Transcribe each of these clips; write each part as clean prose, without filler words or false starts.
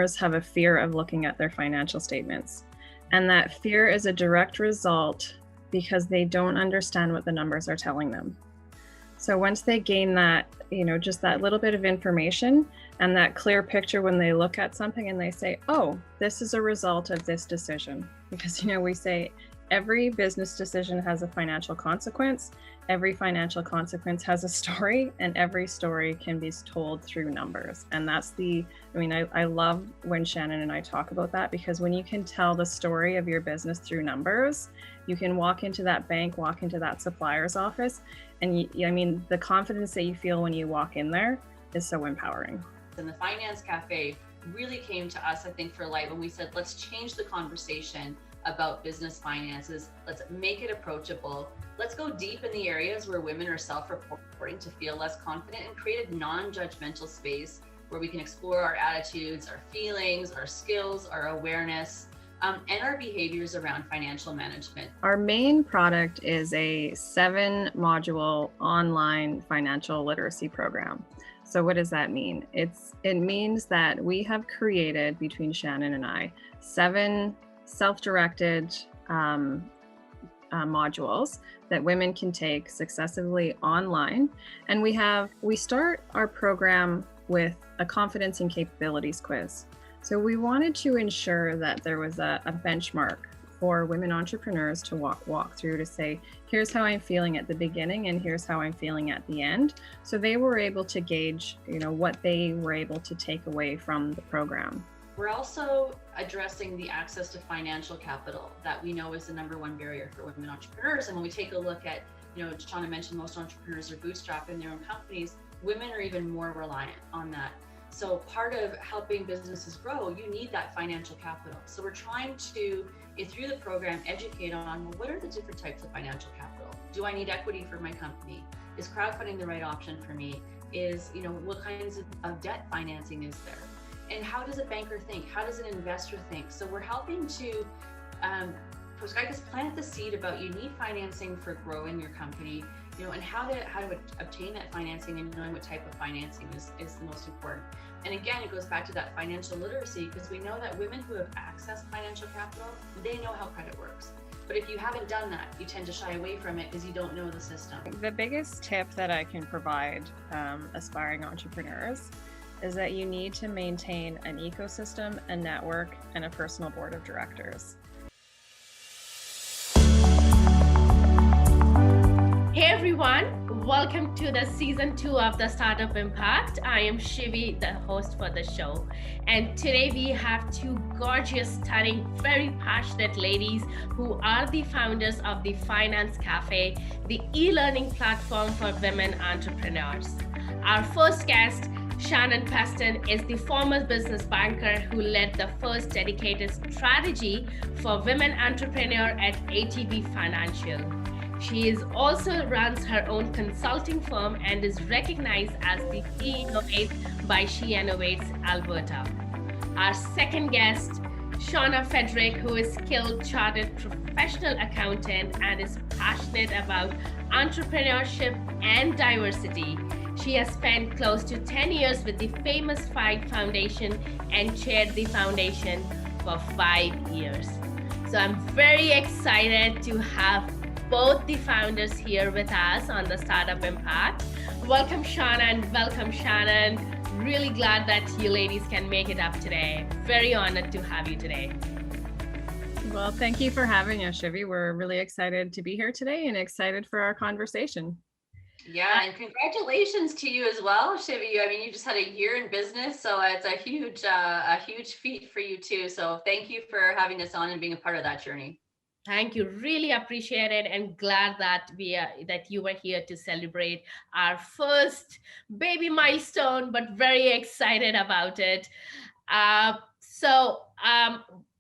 entrepreneurs have a fear of looking at their financial statements. And that fear is a direct result because they don't understand what the numbers are telling them. So once they gain that, just that little bit of information and that clear picture when they look at something and they say, oh, this is a result of this decision. Because, we say every business decision has a financial consequence. Every financial consequence has a story, and every story can be told through numbers. And that's I love when Shannon and I talk about that, because when you can tell the story of your business through numbers, you can walk into that bank, walk into that supplier's office, and the confidence that you feel when you walk in there is so empowering. And the Finance Cafe really came to us, I think, for light when we said, let's change the conversation about business finances. Let's make it approachable. Let's go deep in the areas where women are self-reporting to feel less confident, and create a non-judgmental space where we can explore our attitudes, our feelings, our skills, our awareness, and our behaviors around financial management. Our main product is a 7-module online financial literacy program. So what does that mean? It means that we have created, between Shannon and I, 7 self-directed modules that women can take successively online. And we start our program with a confidence and capabilities quiz. So we wanted to ensure that there was a benchmark for women entrepreneurs to walk through, to say, here's how I'm feeling at the beginning and here's how I'm feeling at the end. So they were able to gauge, what they were able to take away from the program. We're also addressing the access to financial capital that we know is the #1 barrier for women entrepreneurs. And when we take a look at, Shauna mentioned most entrepreneurs are bootstrapping their own companies. Women are even more reliant on that. So part of helping businesses grow, you need that financial capital. So we're trying to, through the program, educate on, well, what are the different types of financial capital? Do I need equity for my company? Is crowdfunding the right option for me? What kinds of debt financing is there? And how does a banker think? How does an investor think? So we're helping to plant the seed about, you need financing for growing your company, and how to obtain that financing, and knowing what type of financing is the most important. And again, it goes back to that financial literacy, because we know that women who have accessed financial capital, they know how credit works. But if you haven't done that, you tend to shy away from it because you don't know the system. The biggest tip that I can provide aspiring entrepreneurs is that you need to maintain an ecosystem, a network, and a personal board of directors. Hey everyone, welcome to the season 2 of the Startup Impact. I am Shivi, the host for the show. And today we have 2 gorgeous, stunning, very passionate ladies who are the founders of the Finance Cafe, the e-learning platform for women entrepreneurs. Our first guest, Shannon Paston, is the former business banker who led the first dedicated strategy for women entrepreneur at ATB Financial. She also runs her own consulting firm and is recognized as the e-Innovate by She Innovates Alberta. Our second guest, Shauna Frederick, who is skilled chartered professional accountant and is passionate about entrepreneurship and diversity. She has spent close to 10 years with the Famous 5 Foundation and chaired the foundation for 5 years. So I'm very excited to have both the founders here with us on the Startup Impact. Welcome, Shauna, and welcome, Shannon. Really glad that you ladies can make it up today. Very honored to have you today. Well, thank you for having us, Shivi. We're really excited to be here today and excited for our conversation. Yeah, and congratulations to you as well, Shivi. I mean, you just had a year in business, so it's a huge feat for you too. So thank you for having us on and being a part of that journey. Thank you. Really appreciate it, and glad that that you were here to celebrate our first baby milestone, but very excited about it.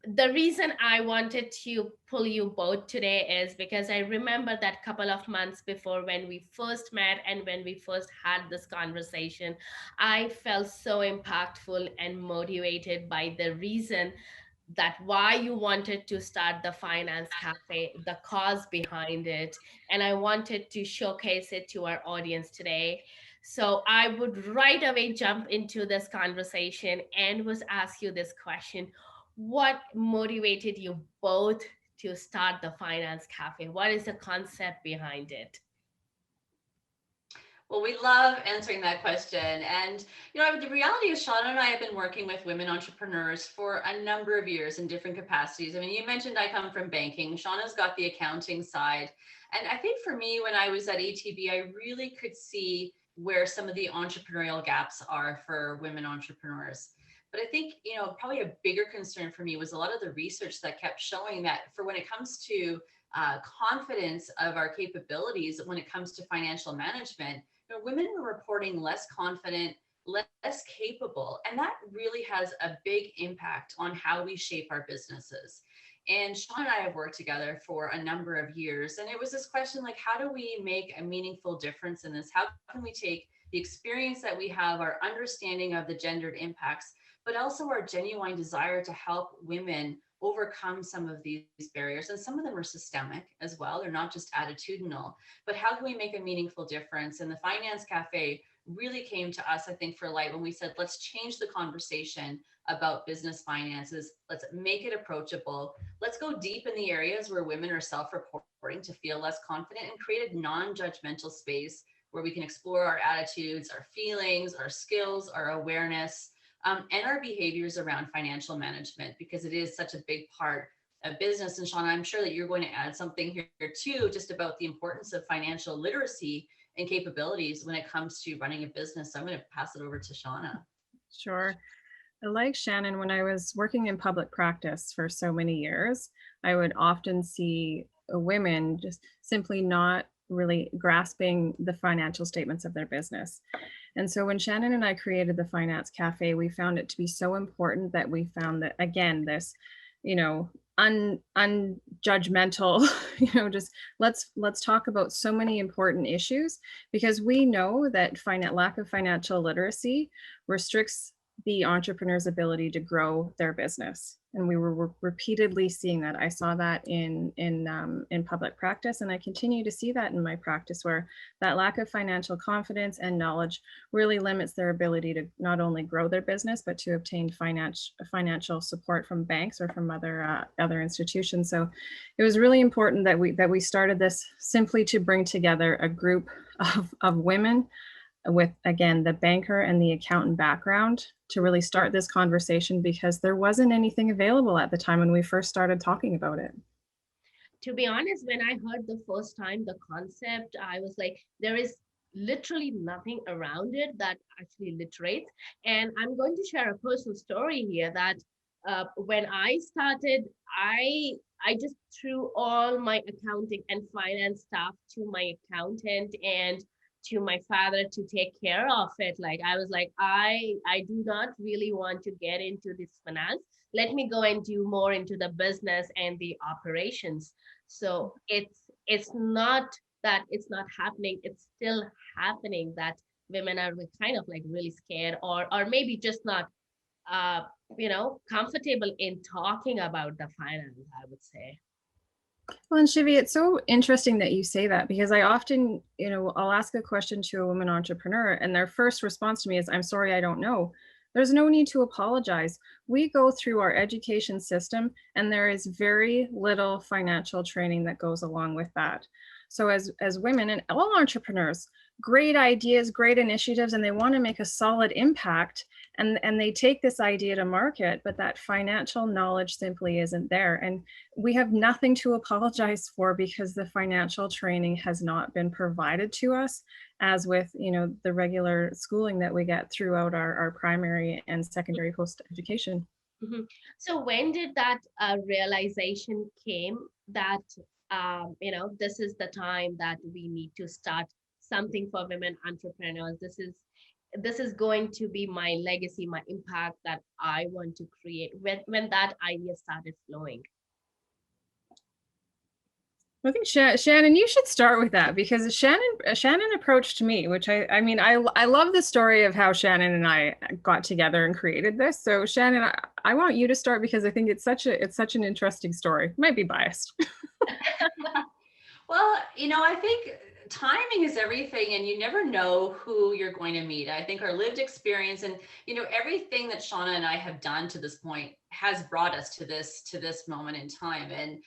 The reason I wanted to pull you both today is because I remember that couple of months before when we first met and when we first had this conversation, I felt so impactful and motivated by the reason that why you wanted to start the Finance Cafe, the cause behind it. And I wanted to showcase it to our audience today. So I would right away jump into this conversation and was ask you this question. What motivated you both to start the Finance Cafe? What is the concept behind it? Well, we love answering that question. And, the reality is, Shauna and I have been working with women entrepreneurs for a number of years in different capacities. I mean, you mentioned I come from banking. Shauna's got the accounting side. And I think for me, when I was at ATB, I really could see where some of the entrepreneurial gaps are for women entrepreneurs. But I think, probably a bigger concern for me was a lot of the research that kept showing that for when it comes to confidence of our capabilities, when it comes to financial management, women were reporting less confident, less capable, and that really has a big impact on how we shape our businesses. And Sean and I have worked together for a number of years, and it was this question like, how do we make a meaningful difference in this? How can we take the experience that we have, our understanding of the gendered impacts, but also our genuine desire to help women overcome some of these barriers? And some of them are systemic as well. They're not just attitudinal, but how can we make a meaningful difference? And the Finance Cafe really came to us, I think, for light when we said, let's change the conversation about business finances. Let's make it approachable. Let's go deep in the areas where women are self-reporting to feel less confident and create a non-judgmental space where we can explore our attitudes, our feelings, our skills, our awareness, and our behaviors around financial management, because it is such a big part of business. And Shauna, I'm sure that you're going to add something here too, just about the importance of financial literacy and capabilities when it comes to running a business. So I'm going to pass it over to Shauna. Sure. Like Shannon, when I was working in public practice for so many years, I would often see women just simply not really grasping the financial statements of their business. And so when Shannon and I created the Finance Cafe, we found it to be so important that we found that, again, this, unjudgmental, just let's talk about so many important issues, because we know that lack of financial literacy restricts the entrepreneur's ability to grow their business. And we were repeatedly seeing that. I saw that in public practice, and I continue to see that in my practice, where that lack of financial confidence and knowledge really limits their ability to not only grow their business, but to obtain financial support from banks or from other institutions. So it was really important that we started this simply to bring together a group of women with, again, the banker and the accountant background to really start this conversation, because there wasn't anything available at the time when we first started talking about it. To be honest, when I heard the first time the concept, I was like, there is literally nothing around it that actually literates. And I'm going to share a personal story here that when I started, I just threw all my accounting and finance stuff to my accountant and to my father to take care of it. Like, I was like, I do not really want to get into this finance. Let me go and do more into the business and the operations. So it's not that it's not happening. It's still happening that women are kind of like really scared or maybe just not comfortable in talking about the finance, I would say. Well, and Shivi, it's so interesting that you say that, because I often, I'll ask a question to a woman entrepreneur and their first response to me is, I'm sorry, I don't know. There's no need to apologize. We go through our education system and there is very little financial training that goes along with that. So as women and all entrepreneurs, great ideas, great initiatives, and they want to make a solid impact, and they take this idea to market, but that financial knowledge simply isn't there. And we have nothing to apologize for, because the financial training has not been provided to us, as with the regular schooling that we get throughout our primary and secondary post education. Mm-hmm. So when did that realization came that this is the time that we need to start something for women entrepreneurs? This is going to be my legacy, my impact that I want to create. When that idea started flowing? I think Shannon, you should start with that, because Shannon approached me, which I love the story of how Shannon and I got together and created this. So Shannon, I want you to start, because I think it's such an interesting story. Might be biased. Well, I think timing is everything, and you never know who you're going to meet. I think our lived experience and, everything that Shauna and I have done to this point has brought us to this moment in time. And,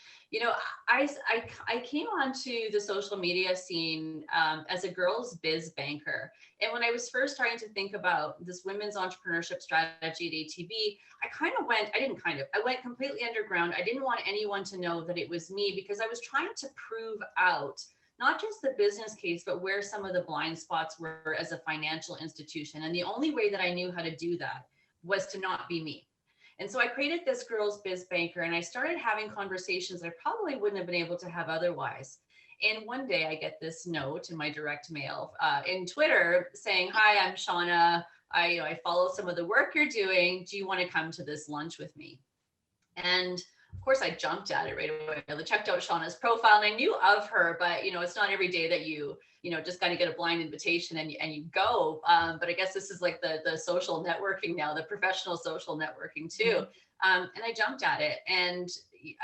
I came onto the social media scene as a girls biz banker. And when I was first starting to think about this women's entrepreneurship strategy at ATB, I went completely underground. I didn't want anyone to know that it was me, because I was trying to prove out not just the business case, but where some of the blind spots were as a financial institution. And the only way that I knew how to do that was to not be me. And so I created this girls biz banker, and I started having conversations that I probably wouldn't have been able to have otherwise. And one day I get this note in my direct mail in Twitter saying, "Hi, I'm Shauna. I follow some of the work you're doing. Do you want to come to this lunch with me?" And of course, I jumped at it right away. I checked out Shauna's profile, and I knew of her, but it's not every day that you just kind of get a blind invitation and you go. But I guess this is like the social networking now, the professional social networking too. And I jumped at it. And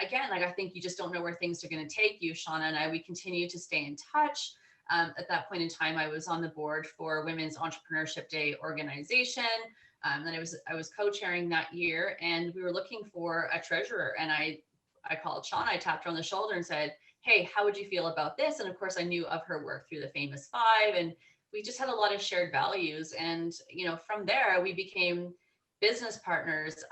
again, I think you just don't know where things are going to take you. Shauna and I, we continue to stay in touch. At that point in time, I was on the board for Women's Entrepreneurship Day organization. Then I was co-chairing that year, and we were looking for a treasurer. And I called Shauna, I tapped her on the shoulder and said, "Hey, how would you feel about this?" And of course, I knew of her work through the Famous Five, and we just had a lot of shared values. And from there, we became business partners.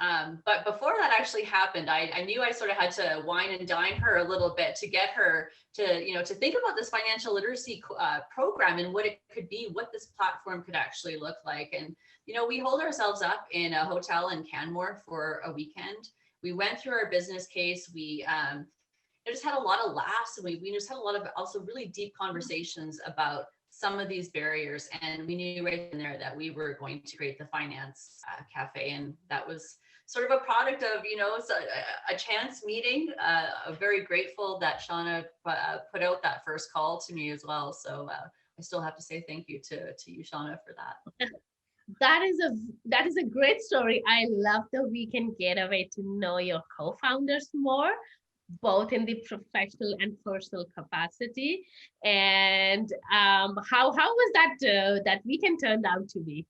But before that actually happened, I knew I sort of had to wine and dine her a little bit to get her to think about this financial literacy program and what it could be, what this platform could actually look like. And we hold ourselves up in a hotel in Canmore for a weekend. We went through our business case. We just had a lot of laughs, and we just had a lot of also really deep conversations about some of these barriers. And we knew right in there that we were going to create the Finance Cafe. And that was sort of a product of, a chance meeting. I'm very grateful that Shauna put out that first call to me as well. So I still have to say thank you to you, Shauna, for that. That is a great story. I love that we can get away to know your co-founders more, both in the professional and personal capacity. And how was that weekend turned out to be?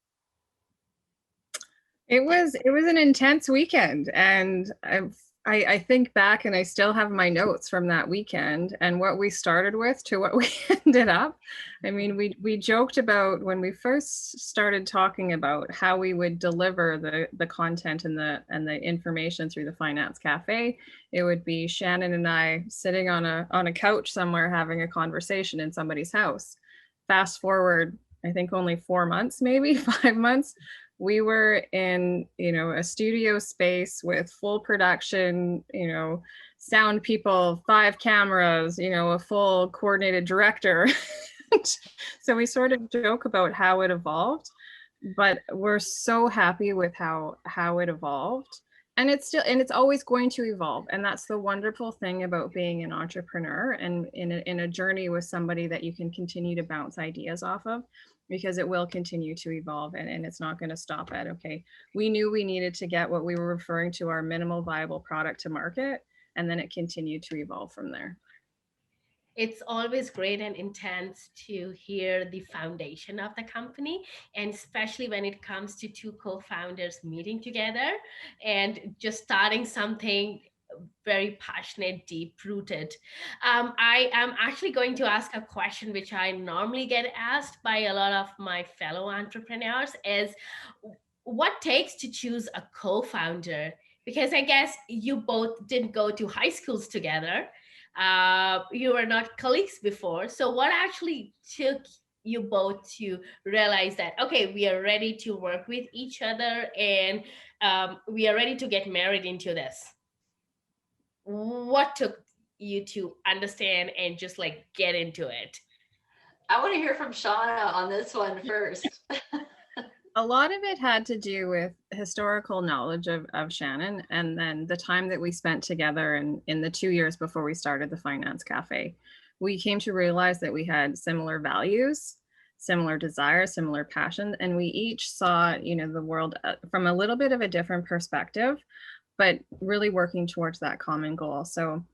It was an intense weekend, and I think back and I still have my notes from that weekend and what we started with to what we ended up. I mean, we joked about when we first started talking about how we would deliver the content and the information through the Finance Cafe. It would be Shannon and I sitting on a couch somewhere having a conversation in somebody's house. Fast forward, I think only 4 months, maybe 5 months. We were in, a studio space with full production, sound people, 5 cameras, a full coordinated director. So we sort of joke about how it evolved, but we're so happy with how it evolved. And it's always going to evolve. And that's the wonderful thing about being an entrepreneur and in a journey with somebody that you can continue to bounce ideas off of, because it will continue to evolve, and it's not going to stop at, okay, we knew we needed to get what we were referring to our minimal viable product to market, and then it continued to evolve from there. It's always great and intense to hear the foundation of the company, and especially when it comes to 2 co-founders meeting together and just starting something very passionate, deep rooted. I am actually going to ask a question which I normally get asked by a lot of my fellow entrepreneurs is, what takes to choose a co-founder? Because I guess you both didn't go to high schools together. You were not colleagues before. So what actually took you both to realize that, okay, we are ready to work with each other, and we are ready to get married into this? What took you to understand and just get into it? I want to hear from Shauna on this one first. A lot of it had to do with historical knowledge of Shannon, and then the time that we spent together in the 2 years before we started the Finance Cafe. We came to realize that we had similar values, similar desires, similar passion, and we each saw, the world from a little bit of a different perspective, but really working towards that common goal. So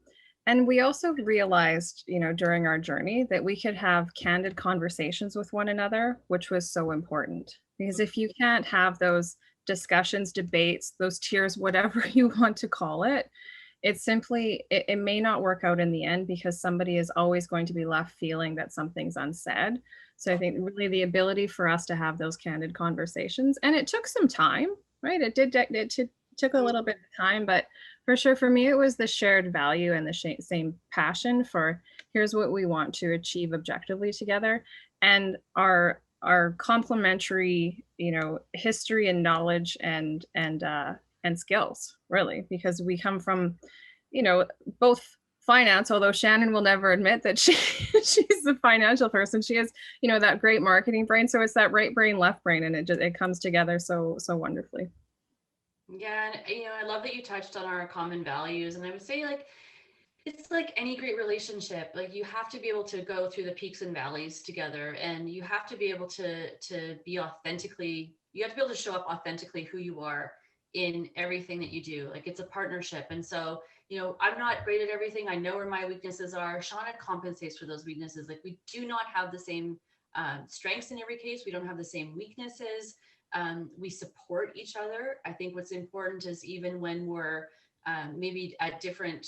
And we also realized, during our journey that we could have candid conversations with one another, which was so important. Because if you can't have those discussions, debates, those tears, whatever you want to call it, it may not work out in the end, because somebody is always going to be left feeling that something's unsaid. So I think really the ability for us to have those candid conversations, and it took some time, right? It took a little bit of time, but for sure, for me, it was the shared value and the same passion for here's what we want to achieve objectively together, and our complementary, history and knowledge and skills, really, because we come from, both finance, although Shannon will never admit that she's the financial person. She has, that great marketing brain. So it's that right brain, left brain, and it comes together so wonderfully. Yeah, and I love that you touched on our common values, and I would say it's like any great relationship. Like you have to be able to go through the peaks and valleys together, and you have to be able to be authentically. You have to be able to show up authentically who you are in everything that you do. Like it's a partnership, and so I'm not great at everything. I know where my weaknesses are. Shauna compensates for those weaknesses. Like we do not have the same strengths in every case. We don't have the same weaknesses. We support each other. I think what's important is even when we're maybe at different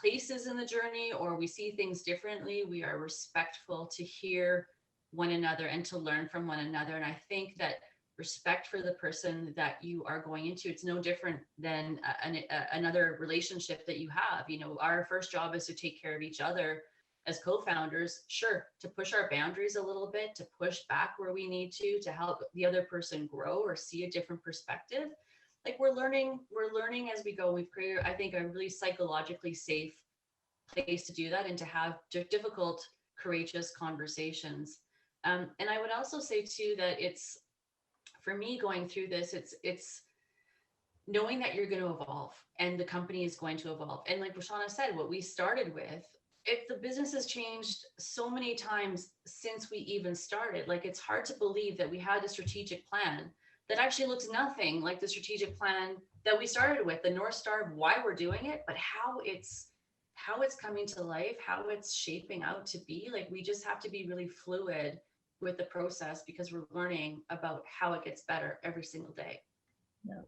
places in the journey, or we see things differently, we are respectful to hear one another and to learn from one another. And I think that respect for the person that you are going into, it's no different than another relationship that you have. Our first job is to take care of each other as co-founders, sure, to push our boundaries a little bit, to push back where we need to help the other person grow or see a different perspective. Like we're learning as we go. We've created, I think, a really psychologically safe place to do that and to have difficult, courageous conversations. And I would also say too that it's, for me going through this, it's knowing that you're going to evolve and the company is going to evolve. And like Shauna said, what we started with, if the business has changed so many times since we even started, like it's hard to believe that we had a strategic plan that actually looks nothing like the strategic plan that we started with, the North Star of why we're doing it, but how it's coming to life, how it's shaping out to be. Like we just have to be really fluid with the process because we're learning about how it gets better every single day. Yeah.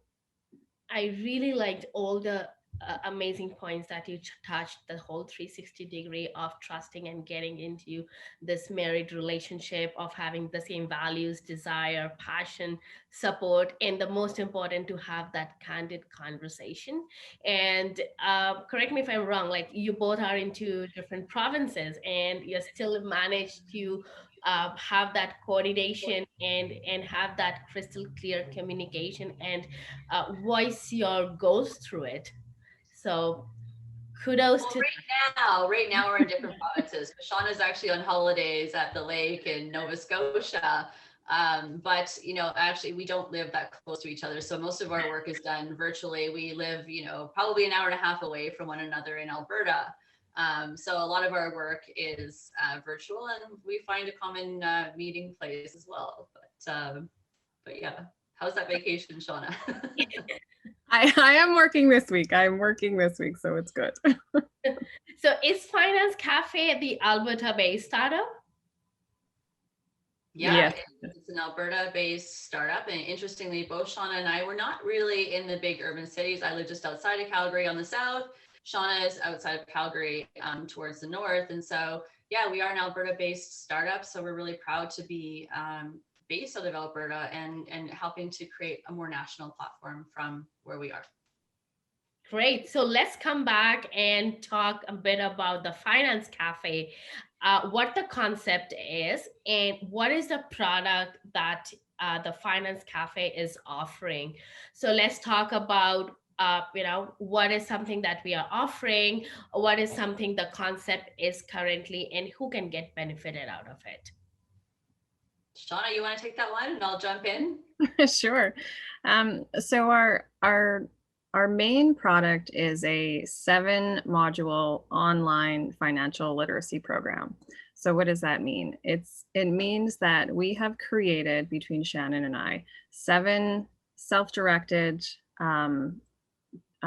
I really liked all the amazing points that you touched, the whole 360 degree of trusting and getting into this married relationship, of having the same values, desire, passion, support, and the most important, to have that candid conversation. And correct me if I'm wrong, like you both are into different provinces and you still managed to have that coordination and have that crystal clear communication and voice your goals through it. So kudos to right now we're in different provinces. Shauna's actually on holidays at the lake in Nova Scotia. But actually we don't live that close to each other. So most of our work is done virtually. We live, probably an hour and a half away from one another in Alberta. So a lot of our work is virtual, and we find a common meeting place as well. But yeah, how's that vacation, Shauna? I am working this week. So it's good. So is Finance Cafe the Alberta-based startup? Yeah, it's an Alberta-based startup. And interestingly, both Shauna and I were not really in the big urban cities. I live just outside of Calgary on the south. Shauna is outside of Calgary towards the north. And so, yeah, we are an Alberta-based startup. So we're really proud to be based out of Alberta and helping to create a more national platform from where we are. Great. So let's come back and talk a bit about the Finance Cafe, what the concept is, and what is the product that the Finance Cafe is offering. So let's talk about what is something that we are offering, what is something the concept is currently, and who can get benefited out of it. Shauna, you want to take that one and I'll jump in? Sure. So our main product is a 7-module online financial literacy program. So what does that mean? It means that we have created, between Shannon and I, 7 self-directed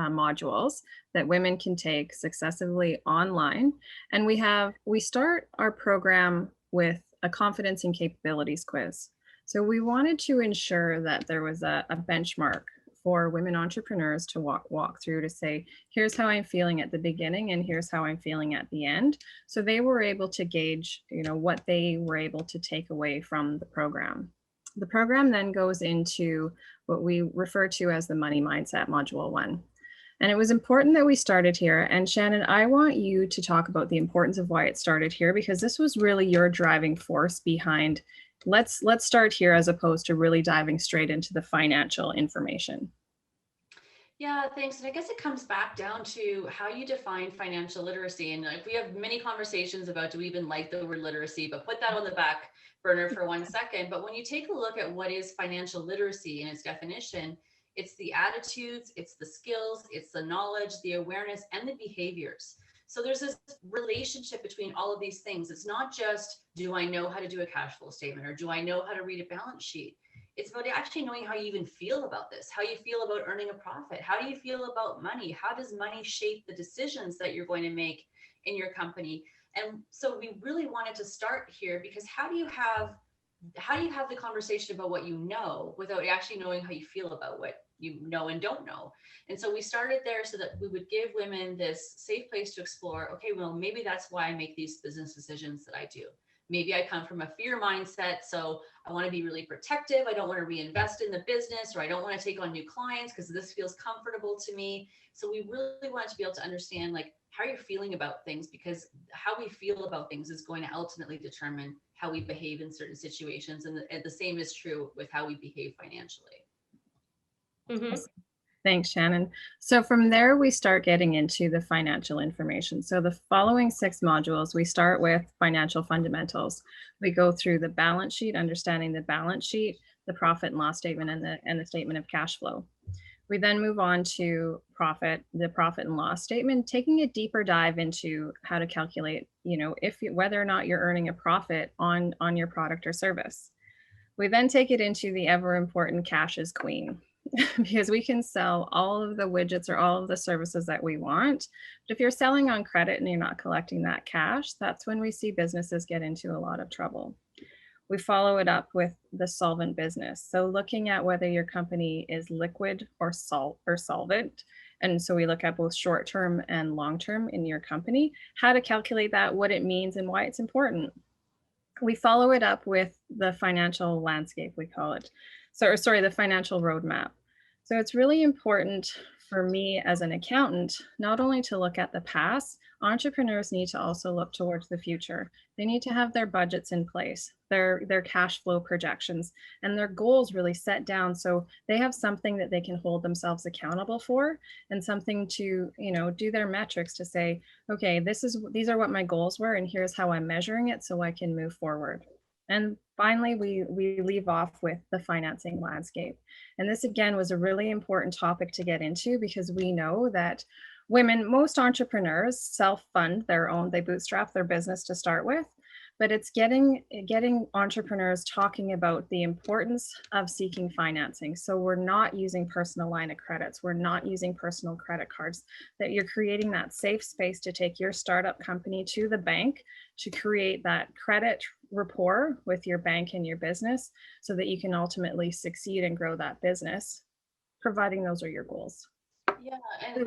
modules that women can take successively online. And we start our program with a confidence and capabilities quiz. So we wanted to ensure that there was a benchmark for women entrepreneurs to walk through to say, here's how I'm feeling at the beginning and here's how I'm feeling at the end. So they were able to gauge, what they were able to take away from the program. The program then goes into what we refer to as the money mindset module 1. And it was important that we started here. And Shannon, I want you to talk about the importance of why it started here, because this was really your driving force behind let's start here as opposed to really diving straight into the financial information. Yeah, thanks. And I guess it comes back down to how you define financial literacy. And like we have many conversations about do we even like the word literacy, but put that on the back burner for 1 second. But when you take a look at what is financial literacy and its definition, it's the attitudes, it's the skills, it's the knowledge, the awareness, and the behaviors. So there's this relationship between all of these things. It's not just, do I know how to do a cash flow statement or do I know how to read a balance sheet? It's about actually knowing how you even feel about this, how you feel about earning a profit. How do you feel about money? How does money shape the decisions that you're going to make in your company? And so we really wanted to start here because how do you have the conversation about what you know without actually knowing how you feel about what you know and don't know? And so we started there so that we would give women this safe place to explore, okay, well, maybe that's why I make these business decisions that I do. Maybe I come from a fear mindset. So I want to be really protective. I don't want to reinvest in the business, or I don't want to take on new clients because this feels comfortable to me. So we really wanted to be able to understand like how you're feeling about things, because how we feel about things is going to ultimately determine how we behave in certain situations. And the same is true with how we behave financially. Mm-hmm. Thanks, Shannon. So from there, we start getting into the financial information. So the following 6 modules, we start with financial fundamentals. We go through the balance sheet, understanding the balance sheet, the profit and loss statement, and the statement of cash flow. We then move on to the profit and loss statement, taking a deeper dive into how to calculate, whether or not you're earning a profit on your product or service. We then take it into the ever important cash is queen. Because we can sell all of the widgets or all of the services that we want. But if you're selling on credit and you're not collecting that cash, that's when we see businesses get into a lot of trouble. We follow it up with the solvent business. So looking at whether your company is liquid or solvent. And so we look at both short-term and long-term in your company, how to calculate that, what it means, and why it's important. We follow it up with the financial landscape, we call it. The financial roadmap. So it's really important for me as an accountant, not only to look at the past, entrepreneurs need to also look towards the future. They need to have their budgets in place, their cash flow projections, and their goals really set down so they have something that they can hold themselves accountable for, and something to, do their metrics to say, okay, these are what my goals were, and here's how I'm measuring it so I can move forward. And finally, we leave off with the financing landscape. And this, again, was a really important topic to get into because we know that most entrepreneurs self-fund they bootstrap their business to start with, but it's getting entrepreneurs talking about the importance of seeking financing. So we're not using personal line of credits. We're not using personal credit cards, that you're creating that safe space to take your startup company to the bank to create that credit rapport with your bank and your business so that you can ultimately succeed and grow that business, providing those are your goals. Yeah, and I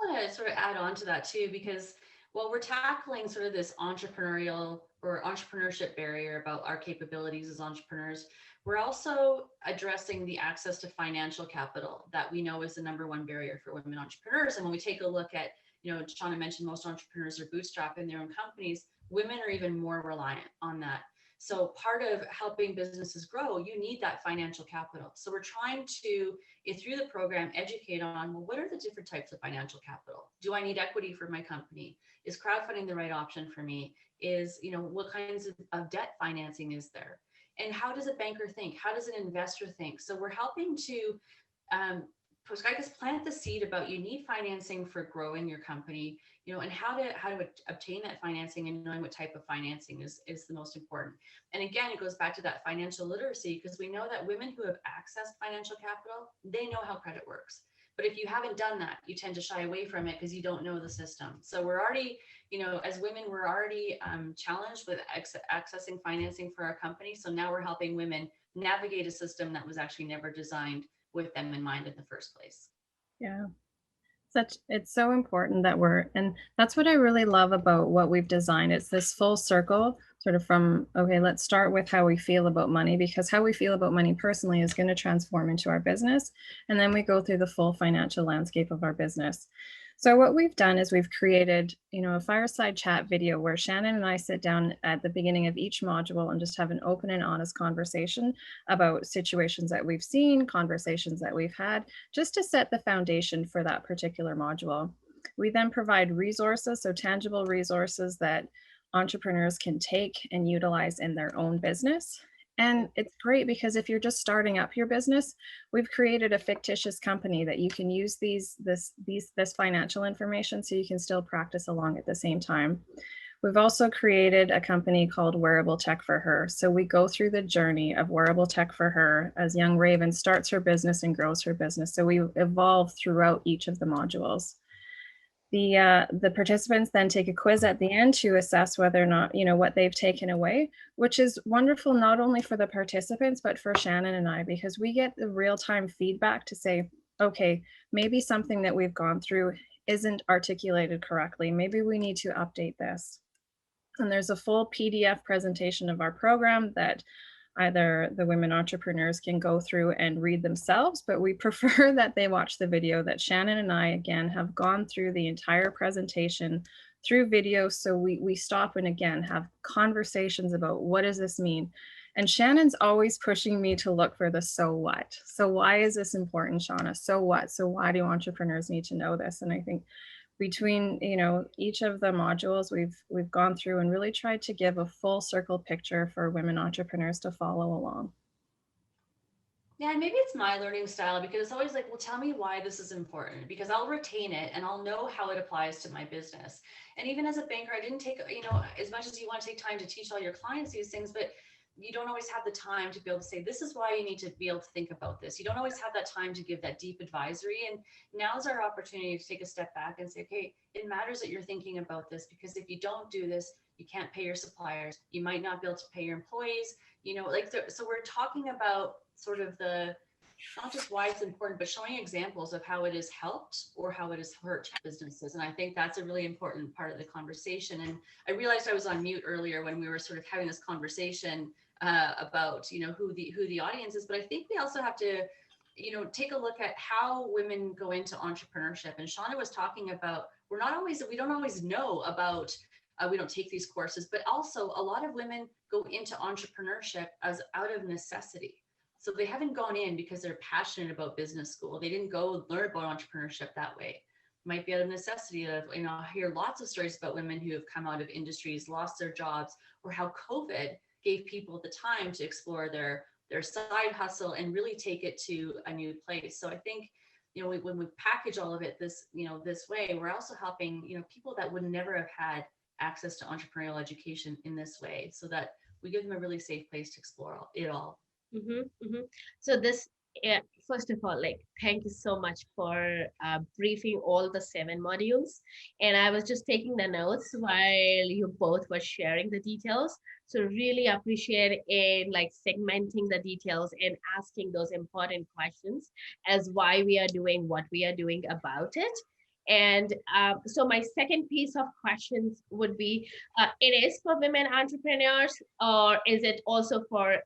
want to sort of add on to that too, because while we're tackling sort of this entrepreneurial or entrepreneurship barrier about our capabilities as entrepreneurs, we're also addressing the access to financial capital that we know is the #1 barrier for women entrepreneurs. And when we take a look at, Shauna mentioned most entrepreneurs are bootstrapping their own companies. Women are even more reliant on that. So part of helping businesses grow, you need that financial capital. So we're trying to, through the program, educate on, well, what are the different types of financial capital? Do I need equity for my company? Is crowdfunding the right option for me? What kinds of debt financing is there? And how does a banker think? How does an investor think? So we're helping to, plant the seed about you need financing for growing your company, and how to obtain that financing, and knowing what type of financing is the most important. And again, it goes back to that financial literacy, because we know that women who have accessed financial capital, they know how credit works. But if you haven't done that, you tend to shy away from it because you don't know the system. So we're already, as women, we're already challenged with accessing financing for our company. So now we're helping women navigate a system that was actually never designed with them in mind in the first place. Yeah. It's so important that and that's what I really love about what we've designed. It's this full circle, sort of from, okay, let's start with how we feel about money, because how we feel about money personally is going to transform into our business. And then we go through the full financial landscape of our business. So what we've done is we've created, a fireside chat video where Shannon and I sit down at the beginning of each module and just have an open and honest conversation about situations that we've seen, conversations that we've had, just to set the foundation for that particular module. We then provide resources, so tangible resources that entrepreneurs can take and utilize in their own business. And it's great because if you're just starting up your business, we've created a fictitious company that you can use this financial information so you can still practice along at the same time. We've also created a company called Wearable Tech for Her. So we go through the journey of Wearable Tech for Her as young Raven starts her business and grows her business. So we evolve throughout each of the modules. The participants then take a quiz at the end to assess whether or not, what they've taken away, which is wonderful, not only for the participants, but for Shannon and I, because we get the real-time feedback to say, okay, maybe something that we've gone through isn't articulated correctly. Maybe we need to update this. And there's a full PDF presentation of our program that either the women entrepreneurs can go through and read themselves, but we prefer that they watch the video that Shannon and I, again, have gone through the entire presentation through video. So we stop and again have conversations about what does this mean? And Shannon's always pushing me to look for the so what. So why is this important, Shauna? So what? So why do entrepreneurs need to know this? And I think between each of the modules, we've gone through and really tried to give a full circle picture for women entrepreneurs to follow along. Yeah, and maybe it's my learning style because it's always like, well, tell me why this is important, because I'll retain it and I'll know how it applies to my business. And even as a banker, I didn't take, as much as you want to take time to teach all your clients these things, but you don't always have the time to be able to say, this is why you need to be able to think about this. You don't always have that time to give that deep advisory. And now's our opportunity to take a step back and say, okay, it matters that you're thinking about this, because if you don't do this, you can't pay your suppliers. You might not be able to pay your employees, so we're talking about sort of not just why it's important, but showing examples of how it has helped or how it has hurt businesses. And I think that's a really important part of the conversation. And I realized I was on mute earlier when we were sort of having this conversation about, who the audience is. But I think we also have to, take a look at how women go into entrepreneurship. And Shauna was talking about, we don't always know about, we don't take these courses, but also a lot of women go into entrepreneurship as out of necessity. So they haven't gone in because they're passionate about business school. They didn't go learn about entrepreneurship that way. It might be out of necessity of, I hear lots of stories about women who have come out of industries, lost their jobs, or how COVID gave people the time to explore their side hustle and really take it to a new place. So I think, when we package all of it this way, we're also helping, people that would never have had access to entrepreneurial education in this way, so that we give them a really safe place to explore it all. Mm-hmm, mm-hmm. So first of all, thank you so much for briefing all the 7 modules. And I was just taking the notes while you both were sharing the details. So really appreciate in segmenting the details and asking those important questions as why we are doing what we are doing about it. And so my second piece of questions would be, it is for women entrepreneurs, or is it also for,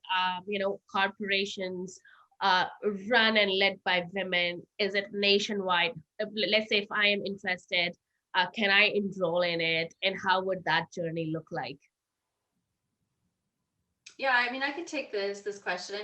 corporations run and led by women? Is it nationwide? Let's say if I am interested, can I enroll in it? And how would that journey look like? Yeah, I can take this question.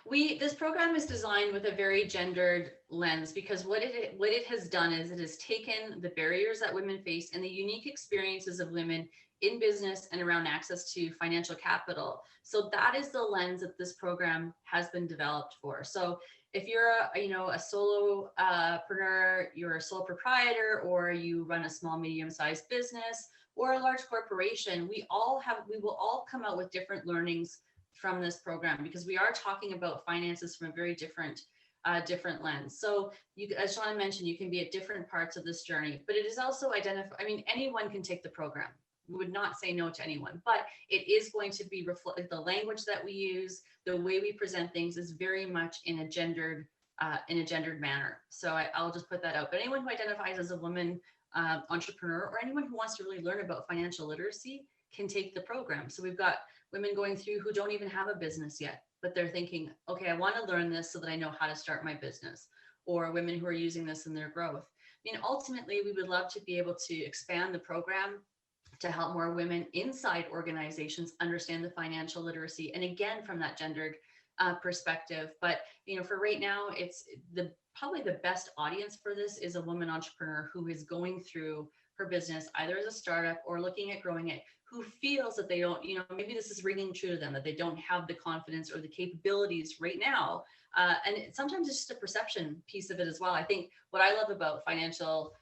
This program is designed with a very gendered lens, because what it has done is it has taken the barriers that women face and the unique experiences of women in business and around access to financial capital. So that is the lens that this program has been developed for. So if you're a solopreneur, you're a sole proprietor, or you run a small, medium-sized business, or a large corporation, we will all come out with different learnings from this program, because we are talking about finances from a very different different lens. So you, as Shauna mentioned, you can be at different parts of this journey, but it is also I mean, anyone can take the program. We would not say no to anyone, but it is going to be reflect the language that we use, the way we present things is very much in a gendered manner. So I'll just put that out. But anyone who identifies as a woman entrepreneur, or anyone who wants to really learn about financial literacy, can take the program. So we've got women going through who don't even have a business yet, but they're thinking, okay, I want to learn this so that I know how to start my business, or women who are using this in their growth. I mean, ultimately, we would love to be able to expand the program to help more women inside organizations understand the financial literacy. And again, from that gendered perspective. But, for right now, it's probably the best audience for this is a woman entrepreneur who is going through her business, either as a startup or looking at growing it, who feels that they don't, maybe this is ringing true to them, that they don't have the confidence or the capabilities right now. And sometimes it's just a perception piece of it as well. I think what I love about financial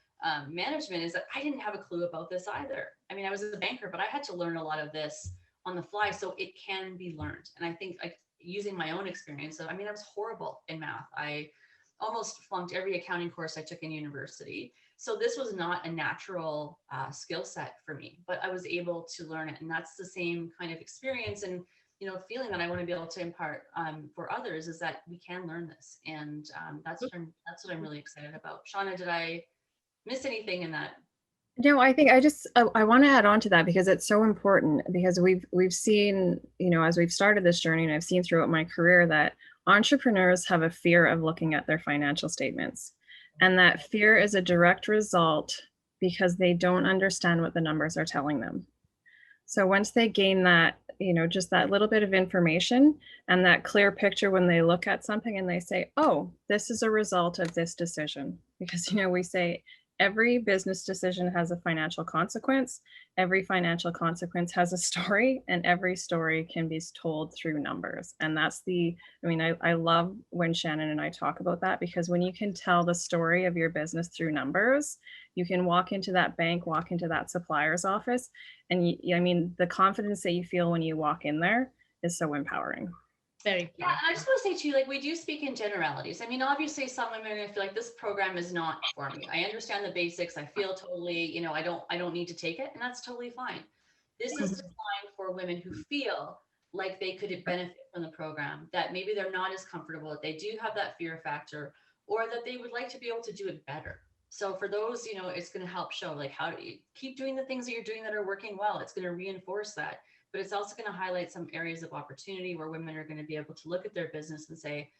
management is that I didn't have a clue about this either. I mean, I was a banker, but I had to learn a lot of this on the fly, so it can be learned. And I think, like, using my own experience, I was horrible in math. I almost flunked every accounting course I took in university. So this was not a natural skill set for me, but I was able to learn it. And that's the same kind of experience and, feeling that I want to be able to impart for others, is that we can learn this. And that's what I'm really excited about. Shauna, did I miss anything in that? No, I think I want to add on to that, because it's so important, because we've seen, as we've started this journey, and I've seen throughout my career, that entrepreneurs have a fear of looking at their financial statements. And that fear is a direct result because they don't understand what the numbers are telling them. So once they gain that, just that little bit of information and that clear picture, when they look at something and they say, oh, this is a result of this decision, because, we say, every business decision has a financial consequence. Every financial consequence has a story, and every story can be told through numbers. And that's I love when Shannon and I talk about that, because when you can tell the story of your business through numbers, you can walk into that bank, walk into that supplier's office, and the confidence that you feel when you walk in there is so empowering. Very yeah. And I just want to say too, like, we do speak in generalities. Obviously some women are going to feel like this program is not for me. I understand the basics. I feel totally, I don't need to take it, and that's totally fine. This is designed for women who feel like they could benefit from the program, that maybe they're not as comfortable, that they do have that fear factor, or that they would like to be able to do it better. So for those, it's going to help show, like, how do you keep doing the things that you're doing that are working well. It's going to reinforce that. But it's also going to highlight some areas of opportunity where women are going to be able to look at their business and say,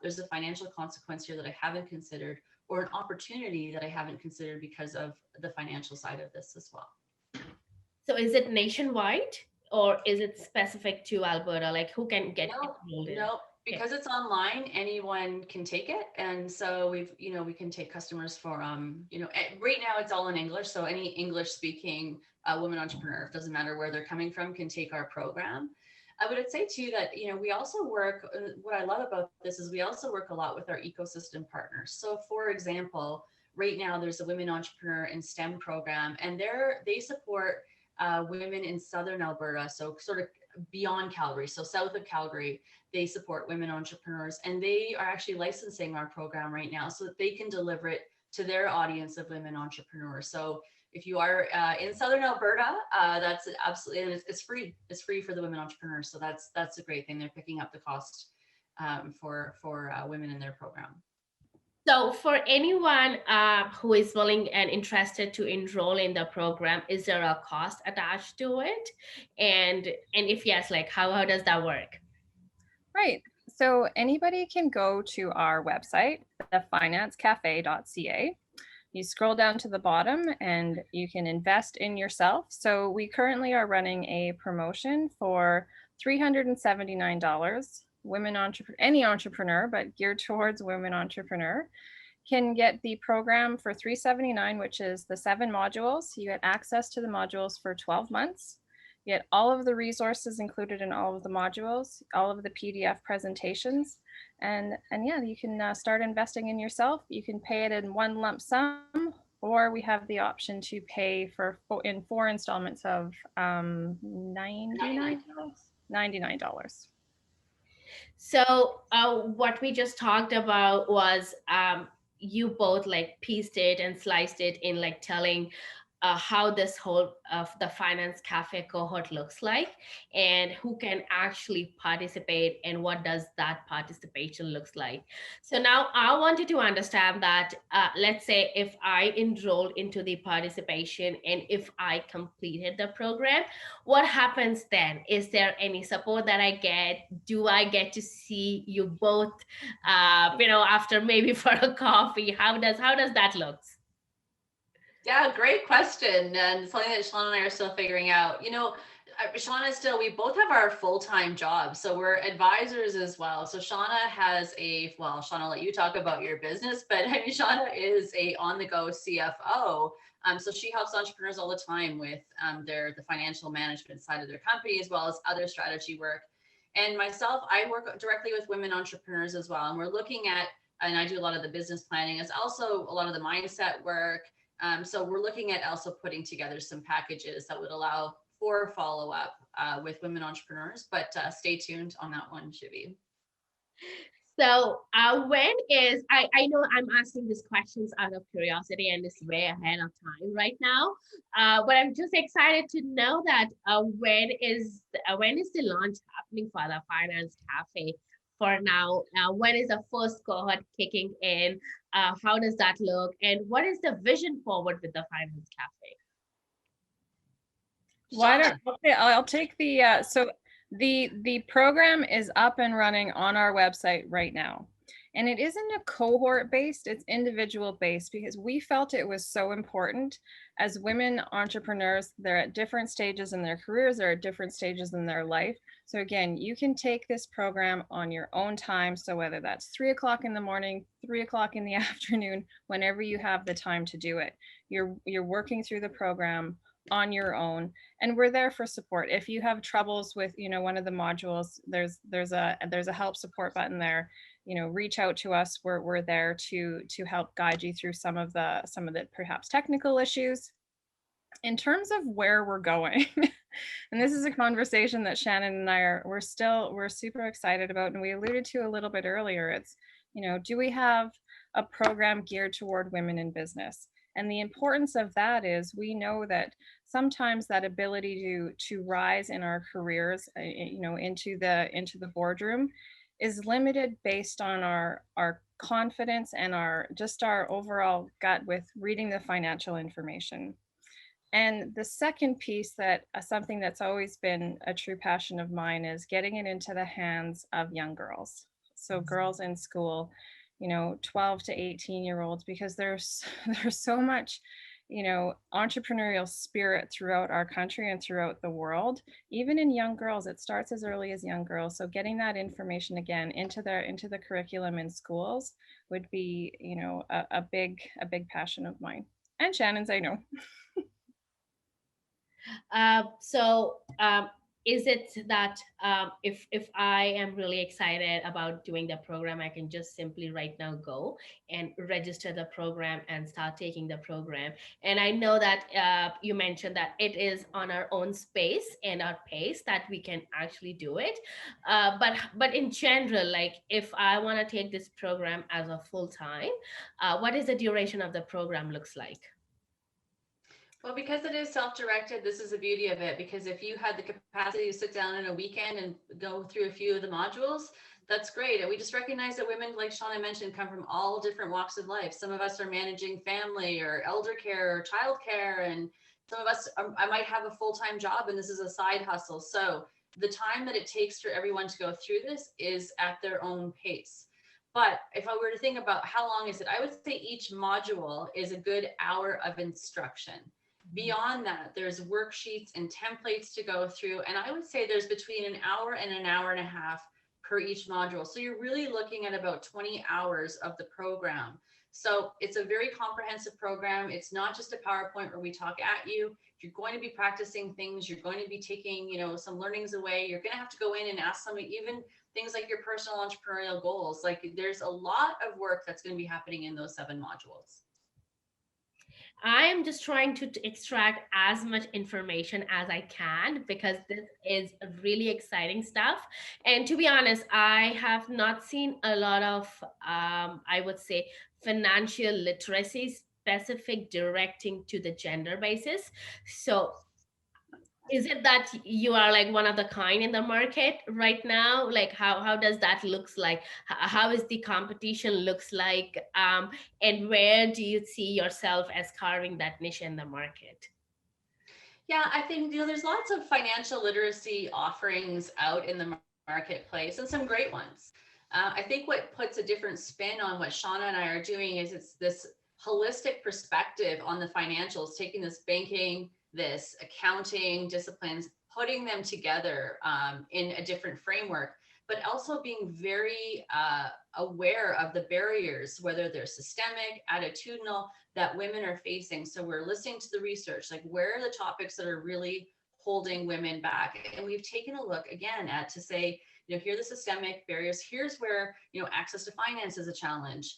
there's a financial consequence here that I haven't considered, or an opportunity that I haven't considered because of the financial side of this as well. So is it nationwide, or is it specific to Alberta? Like, who can get enrolled in? No, because it's online, anyone can take it. And so we can take customers for, right now it's all in English. So any English speaking woman entrepreneur, doesn't matter where they're coming from, can take our program. I would say too that, we also work, what I love about this is we also work a lot with our ecosystem partners. So for example, right now there's a women entrepreneur in STEM program, and they support women in Southern Alberta. So sort of beyond Calgary. So south of Calgary, they support women entrepreneurs, and they are actually licensing our program right now so that they can deliver it to their audience of women entrepreneurs. So if you are in Southern Alberta, that's absolutely, and it's free. It's free for the women entrepreneurs. So that's a great thing. They're picking up the cost for women in their program. So for anyone who is willing and interested to enroll in the program, is there a cost attached to it? And if yes, like how does that work? Right. So anybody can go to our website, thefinancecafe.ca. You scroll down to the bottom and you can invest in yourself. So we currently are running a promotion for $379. Any entrepreneur, but geared towards women entrepreneur, can get the program for $379, which is the 7 modules. You get access to the modules for 12 months. You get all of the resources included in all of the modules, all of the PDF presentations. And yeah, you can start investing in yourself. You can pay it in one lump sum, or we have the option to pay in 4 installments of $99. So, what we just talked about was you both like pieced it and sliced it in like telling how this whole of the finance cafe cohort looks like and who can actually participate and what does that participation looks like. So now I wanted to understand that, let's say if I enrolled into the participation and if I completed the program, what happens then? Is there any support that I get? Do I get to see you both, after maybe for a coffee? How does that look? Yeah, great question. And something that Shauna and I are still figuring out. Shauna still, we both have our full-time jobs. So we're advisors as well. So Shauna has Shauna, I'll let you talk about your business, but I mean, Shauna is a on-the-go CFO. So she helps entrepreneurs all the time with the financial management side of their company, as well as other strategy work. And myself, I work directly with women entrepreneurs as well. And we're looking at, and I do a lot of the business planning, as also a lot of the mindset work. So we're looking at also putting together some packages that would allow for follow-up with women entrepreneurs, but stay tuned on that one, Shivi. So I know I'm asking these questions out of curiosity and it's way ahead of time right now, but I'm just excited to know that when is the launch happening for the Finance Cafe? For now, when is the first cohort kicking in? How does that look, and what is the vision forward with the Finance Cafe? Why don't okay, I'll take the so the program is up and running on our website right now. And it isn't a cohort based, it's individual based because we felt it was so important as women entrepreneurs. They're at different stages in their careers, they're at different stages in their life. So again, you can take this program on your own time. So whether that's 3 o'clock in the morning, 3 o'clock in the afternoon, whenever you have the time to do it, you're working through the program on your own, and we're there for support. If you have troubles with one of the modules, there's a help support button there. Reach out to us. We're there to help guide you through some of the perhaps technical issues. In terms of where we're going, and this is a conversation that Shannon and I we're super excited about, and we alluded to a little bit earlier. It's do we have a program geared toward women in business? And the importance of that is we know that sometimes that ability to rise in our careers, into the boardroom, is limited based on our confidence and our overall gut with reading the financial information. And the second piece, that something that's always been a true passion of mine, is getting it into the hands of young girls. So girls in school, 12 to 18-year-olds, because there's so much, entrepreneurial spirit throughout our country and throughout the world. Even in young girls, it starts as early as young girls. So getting that information again into the curriculum in schools would be, a big passion of mine, and Shannon's, I know. So is it that if I am really excited about doing the program, I can just simply right now go and register the program and start taking the program? And I know that you mentioned that it is on our own space and our pace that we can actually do it. But in general, like if I want to take this program as a full time, what is the duration of the program looks like? Well, because it is self-directed, this is the beauty of it. Because if you had the capacity to sit down in a weekend and go through a few of the modules, that's great. And we just recognize that women, like Shauna mentioned, come from all different walks of life. Some of us are managing family or elder care or childcare, and some of us I might have a full-time job and this is a side hustle. So the time that it takes for everyone to go through this is at their own pace. But if I were to think about how long is it, I would say each module is a good hour of instruction. Beyond that, there's worksheets and templates to go through. And I would say there's between an hour and an hour and a half per each module. So you're really looking at about 20 hours of the program. So it's a very comprehensive program. It's not just a PowerPoint where we talk at you. You're going to be practicing things. You're going to be taking, some learnings away. You're going to have to go in and ask somebody, even things like your personal entrepreneurial goals. Like there's a lot of work that's going to be happening in those 7 modules. I am just trying to extract as much information as I can because this is really exciting stuff. And to be honest, I have not seen a lot of, I would say, financial literacy specific directing to the gender basis. So is it that you are like one of the kind in the market right now? Like how does that looks like? How is the competition looks like? And where do you see yourself as carving that niche in the market? Yeah, I think there's lots of financial literacy offerings out in the marketplace and some great ones. I think what puts a different spin on what Shauna and I are doing is it's this holistic perspective on the financials, taking this banking, this accounting disciplines, putting them together in a different framework, but also being very aware of the barriers, whether they're systemic, attitudinal, that women are facing. So we're listening to the research, like where are the topics that are really holding women back? And we've taken a look again at to say, here are the systemic barriers. Here's where, access to finance is a challenge.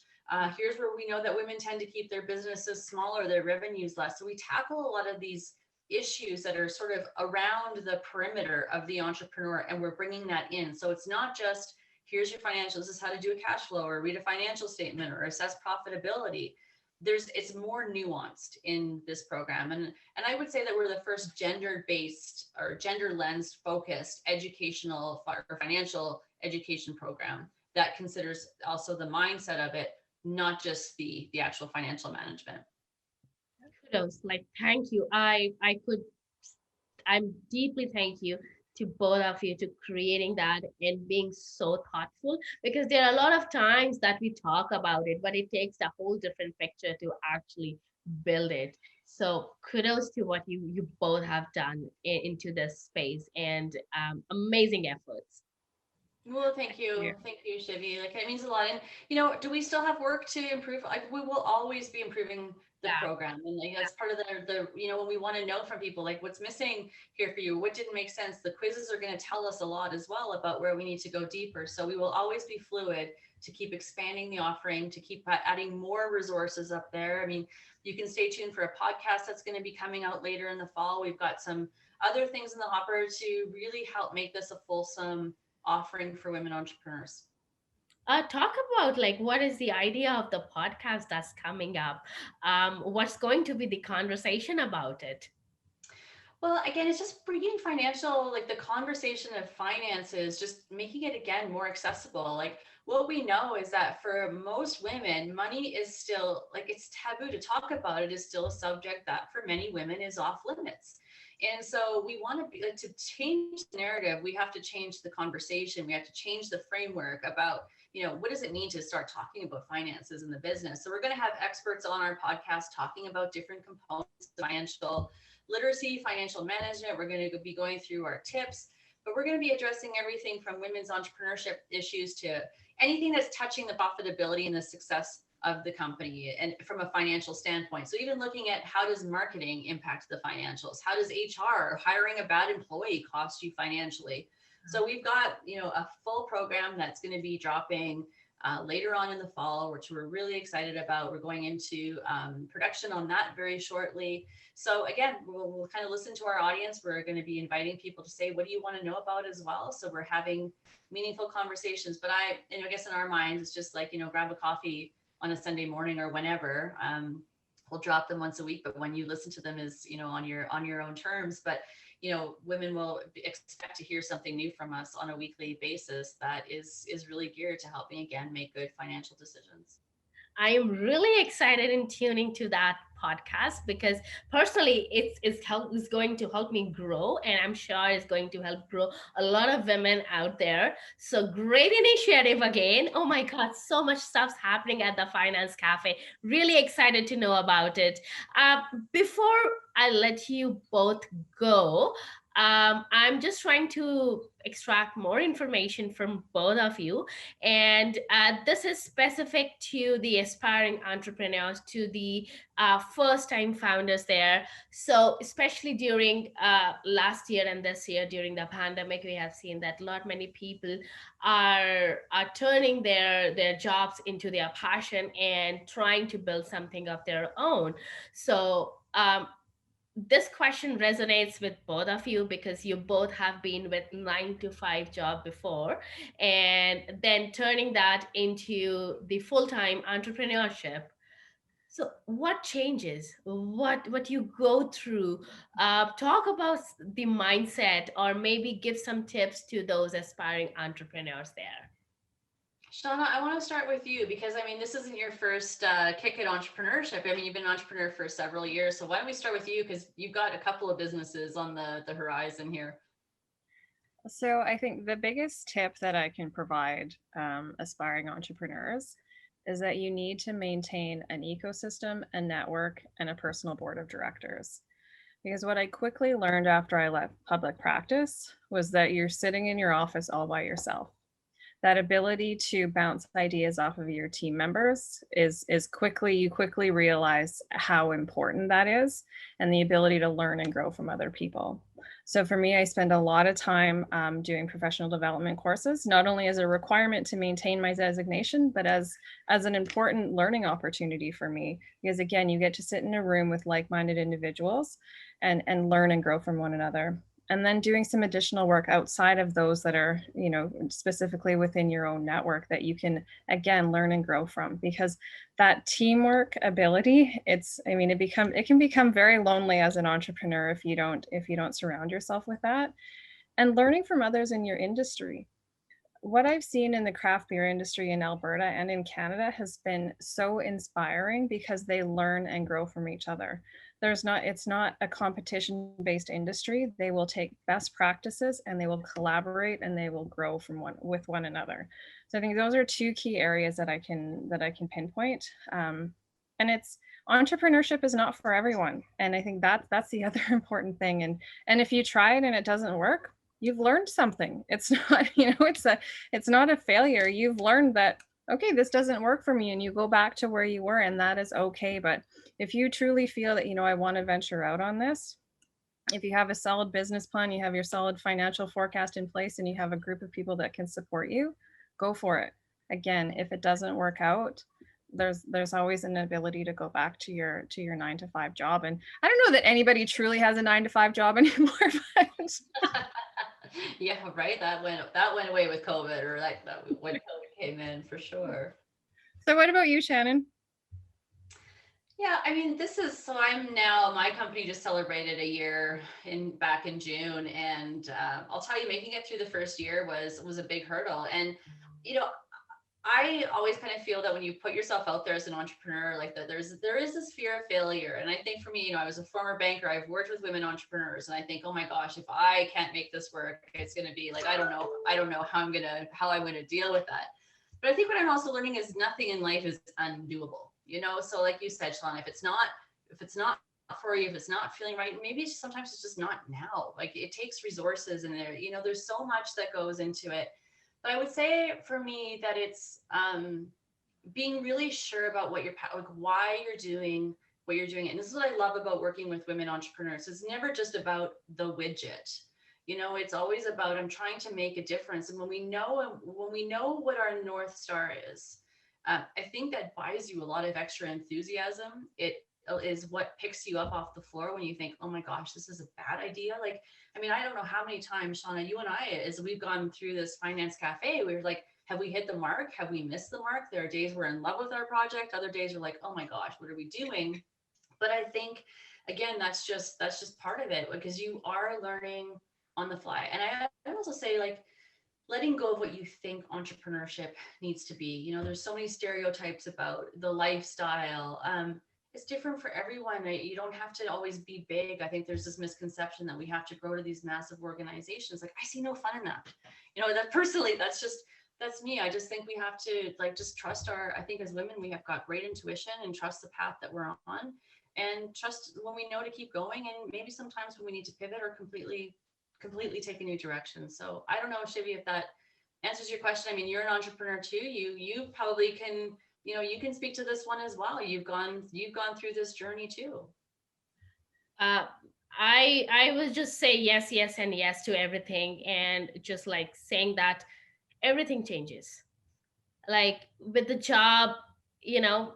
Here's where we know that women tend to keep their businesses smaller, their revenues less. So we tackle a lot of these issues that are sort of around the perimeter of the entrepreneur, and we're bringing that in. So it's not just here's your financials, this is how to do a cash flow or read a financial statement or assess profitability. It's more nuanced in this program, and I would say that we're the first gender-based or gender lens focused educational or financial education program that considers also the mindset of it, not just the actual financial management. Kudos, like thank you. I'm deeply thank you to both of you to creating that and being so thoughtful, because there are a lot of times that we talk about it, but it takes a whole different picture to actually build it. So kudos to what you both have done into this space, and amazing efforts. Well, thank you. Yeah. Thank you, Shivi. Like, it means a lot. And, do we still have work to improve? Like, we will always be improving the Yeah. program. And like, that's part of when we want to know from people, like, what's missing here for you? What didn't make sense? The quizzes are going to tell us a lot as well about where we need to go deeper. So we will always be fluid to keep expanding the offering, to keep adding more resources up there. I mean, you can stay tuned for a podcast that's going to be coming out later in the fall. We've got some other things in the hopper to really help make this a fulsome offering for women entrepreneurs. Talk about like what is the idea of the podcast that's coming up? What's going to be the conversation about it? Well, again, it's just bringing financial, like the conversation of finances, just making it again more accessible. Like what we know is that for most women, money is still like it's taboo to talk about. It is still a subject that for many women is off limits. And so we want to be like, to change the narrative, we have to change the conversation. We have to change the framework about, what does it mean to start talking about finances in the business? So we're going to have experts on our podcast talking about different components of financial literacy, financial management. We're going to be going through our tips, but we're going to be addressing everything from women's entrepreneurship issues to anything that's touching the profitability and the success of the company and from a financial standpoint. So even looking at how does marketing impact the financials? How does HR, hiring a bad employee, cost you financially? So we've got, a full program that's going to be dropping later on in the fall, which we're really excited about. We're going into production on that very shortly. So again, we'll kind of listen to our audience. We're going to be inviting people to say, what do you want to know about as well? So we're having meaningful conversations. But I guess in our minds, it's just like, grab a coffee on a Sunday morning or whenever. We'll drop them once a week, but when you listen to them is, on your own terms. But women will expect to hear something new from us on a weekly basis that is really geared to helping again make good financial decisions. I am really excited in tuning to that podcast because personally it's going to help me grow, and I'm sure it's going to help grow a lot of women out there. So great initiative again. Oh my god, so much stuff's happening at the Finance Cafe. Really excited to know about it. Before I let you both go, I'm just trying to extract more information from both of you. And this is specific to the aspiring entrepreneurs, to the first time founders there. So, especially during last year and this year, during the pandemic, we have seen that many people are turning their jobs into their passion and trying to build something of their own. So, this question resonates with both of you because you both have been with 9 to 5 job before, and then turning that into the full-time entrepreneurship. So what changes, what you go through? Talk about the mindset, or maybe give some tips to those aspiring entrepreneurs there. Shauna, I want to start with you because I mean, this isn't your first kick at entrepreneurship. I mean, you've been an entrepreneur for several years. So why don't we start with you? Because you've got a couple of businesses on the horizon here. So I think the biggest tip that I can provide aspiring entrepreneurs is that you need to maintain an ecosystem, a network, and a personal board of directors. Because what I quickly learned after I left public practice was that you're sitting in your office all by yourself. That ability to bounce ideas off of your team members is quickly, you quickly realize how important that is, and the ability to learn and grow from other people. So for me, I spend a lot of time doing professional development courses, not only as a requirement to maintain my designation, but as an important learning opportunity for me. Because again, you get to sit in a room with like-minded individuals and learn and grow from one another. And then doing some additional work outside of those that are, specifically within your own network that you can, again, learn and grow from. Because that teamwork ability, it can become very lonely as an entrepreneur if you don't surround yourself with that. And learning from others in your industry. What I've seen in the craft beer industry in Alberta and in Canada has been so inspiring because they learn and grow from each other. It's not a competition based industry. They will take best practices and they will collaborate and they will grow with one another. So I think those are two key areas that I can pinpoint. And it's entrepreneurship is not for everyone. And I think that's the other important thing. And if you try it and it doesn't work, you've learned something. It's not, it's not a failure. You've learned that, okay, this doesn't work for me, and you go back to where you were, and that is okay. But if you truly feel that, I want to venture out on this, if you have a solid business plan, you have your solid financial forecast in place, and you have a group of people that can support you, go for it. Again, if it doesn't work out, there's always an ability to go back to your 9 to 5 job. And I don't know that anybody truly has a 9 to 5 job anymore, but Yeah, right. That went away with COVID, or that when COVID came in, for sure. So what about you, Shannon? Yeah, I mean, my company just celebrated a year back in June, and I'll tell you, making it through the first year was a big hurdle. And I always kind of feel that when you put yourself out there as an entrepreneur, like that, there is this fear of failure. And I think for me, I was a former banker. I've worked with women entrepreneurs, and I think, oh my gosh, if I can't make this work, it's going to be like, I don't know how I'm going to deal with that. But I think what I'm also learning is nothing in life is undoable. So like you said, Shauna, if it's not for you, if it's not feeling right, maybe sometimes it's just not now. Like, it takes resources, and there's so much that goes into it. But I would say for me that it's being really sure about why you're doing what you're doing. And this is what I love about working with women entrepreneurs. It's never just about the widget. It's always about, I'm trying to make a difference. And when we know what our North Star is, I think that buys you a lot of extra enthusiasm. It is what picks you up off the floor when you think, oh my gosh, this is a bad idea. Like, I mean, I don't know how many times, Shauna, you and I, as we've gone through this finance cafe, we were like, have we hit the mark? Have we missed the mark? There are days we're in love with our project. Other days are like, oh my gosh, what are we doing? But I think, again, that's just part of it, because you are learning on the fly. And I also say, like, letting go of what you think entrepreneurship needs to be. There's so many stereotypes about the lifestyle. It's different for everyone. You don't have to always be big. I think there's this misconception that we have to grow to these massive organizations. Like, I see no fun in that. That personally, that's me. I just think we have to, like, just trust I think as women, we have got great intuition, and trust the path that we're on, and trust when we know to keep going. And maybe sometimes when we need to pivot or completely completely take a new direction. So I don't know, Shivi, if that answers your question. I mean, you're an entrepreneur too. You probably can, you can speak to this one as well. You've gone through this journey too. uh, I will just say yes, yes, and yes to everything, and just like saying that everything changes. Like with the job, you know,